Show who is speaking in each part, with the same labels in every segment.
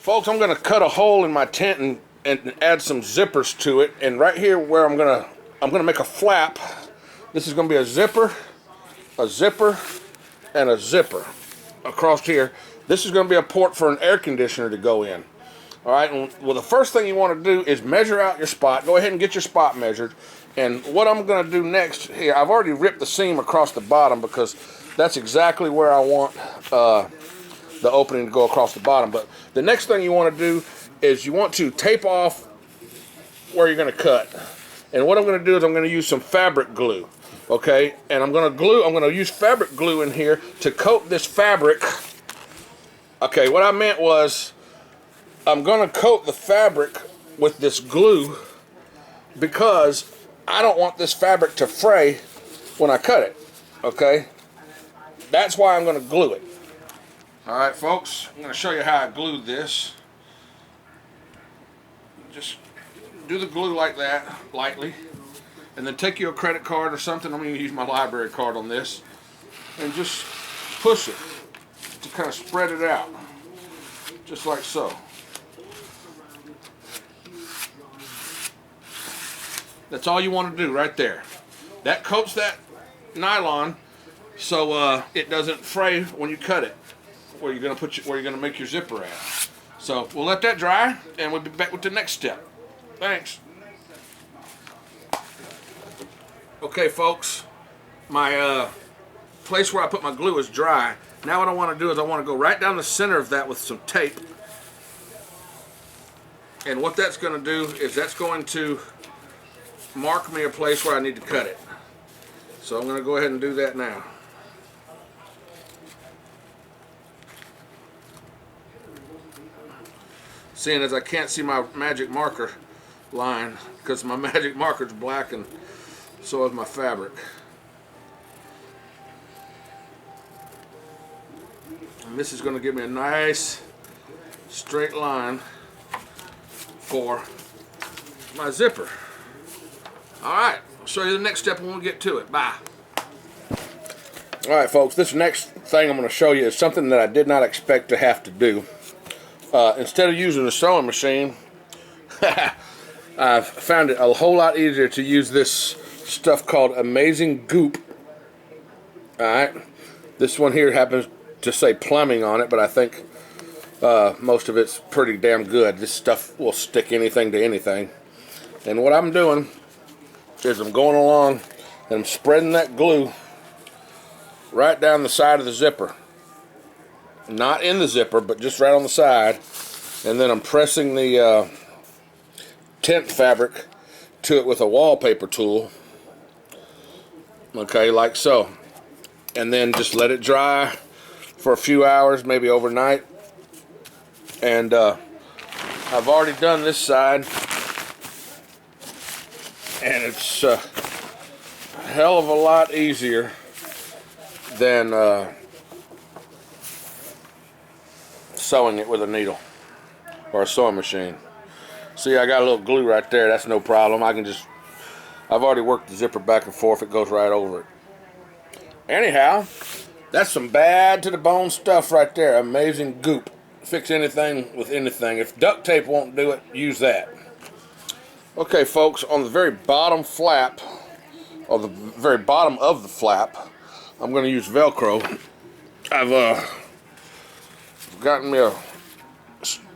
Speaker 1: Folks, I'm gonna cut a hole in my tent and add some zippers to it. And right here where I'm gonna make a flap. This is gonna be a zipper, and a zipper across here. This is gonna be a port for an air conditioner to go in. All right, and well, the first thing you want to do is measure out your spot. Go ahead and get your spot measured. And what I'm going to do next here, I've already ripped the seam across the bottom because that's exactly where I want the opening to go across the bottom. But the next thing you want to do is you want to tape off where you're going to cut. And what I'm going to do is I'm going to use some fabric glue. Okay, and I'm going to use fabric glue in here to coat this fabric. Okay, what I meant was I'm going to coat the fabric with this glue because I don't want this fabric to fray when I cut it, okay? That's why I'm going to glue it. All right, folks, I'm going to show you how I glued this. Just do the glue like that, lightly, and then take your credit card or something. I'm going to use my library card on this, and just push it to kind of spread it out, just like so. That's all you want to do right there. That coats that nylon so it doesn't fray when you cut it. Where you're gonna make your zipper at. So we'll let that dry, and we'll be back with the next step. Thanks. Okay, folks, my place where I put my glue is dry. Now what I want to do is I want to go right down the center of that with some tape. And what that's going to do is that's going to mark me a place where I need to cut it. So I'm going to go ahead and do that now. Seeing as I can't see my magic marker line because my magic marker is black and so is my fabric. And this is going to give me a nice straight line for my zipper. Alright, I'll show you the next step when we get to it. Bye. Alright, folks, this next thing I'm going to show you is something that I did not expect to have to do. Instead of using a sewing machine, I've found it a whole lot easier to use this stuff called Amazing Goop. Alright, this one here happens to say plumbing on it, but I think most of it's pretty damn good. This stuff will stick anything to anything. And what I'm doing is I'm going along and I'm spreading that glue right down the side of the zipper. Not in the zipper, but just right on the side. And then I'm pressing the tent fabric to it with a wallpaper tool. Okay, like so. And then just let it dry for a few hours, maybe overnight. And I've already done this side. And it's a hell of a lot easier than sewing it with a needle or a sewing machine. See, I got a little glue right there. That's no problem. I've already worked the zipper back and forth. It goes right over it. Anyhow, that's some bad to the bone stuff right there. Amazing Goop. Fix anything with anything. If duct tape won't do it, use that. Okay, folks, on the very bottom flap, or the very bottom of the flap, I'm going to use Velcro. I've gotten me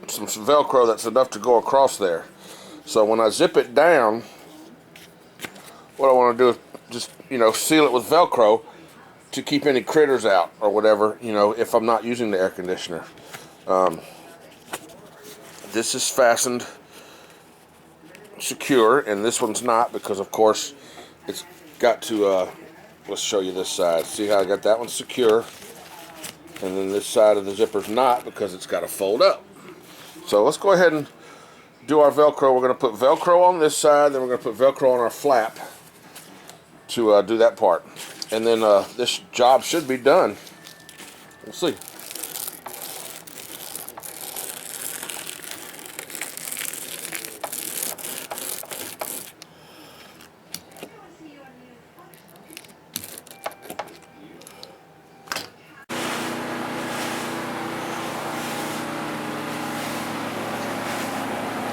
Speaker 1: some Velcro that's enough to go across there. So when I zip it down, what I want to do is just, seal it with Velcro to keep any critters out or whatever, if I'm not using the air conditioner. This is fastened secure, and this one's not because, of course, it's got to, let's show you this side. See how I got that one secure, and then this side of the zipper's not because it's got to fold up. So let's go ahead and do our Velcro. We're going to put Velcro on this side, then we're going to put Velcro on our flap to do that part. And then this job should be done. We'll see.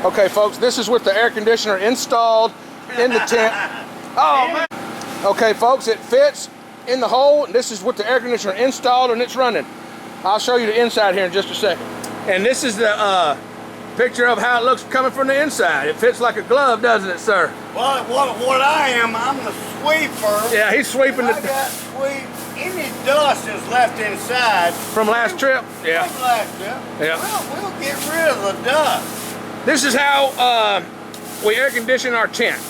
Speaker 1: Okay, folks, this is with the air conditioner installed in the tent. Oh, man. Okay, folks, it fits in the hole. This is with the air conditioner installed and it's running. I'll show you the inside here in just a second. And this is the picture of how it looks coming from the inside. It fits like a glove, doesn't it, sir?
Speaker 2: Well, what I am, I'm the sweeper.
Speaker 1: Yeah, he's sweeping
Speaker 2: I got sweep. Any dust is left inside.
Speaker 1: From last trip? Yeah.
Speaker 2: From last trip.
Speaker 1: Yeah.
Speaker 2: We'll get rid of the dust.
Speaker 1: This is how we air condition our tent.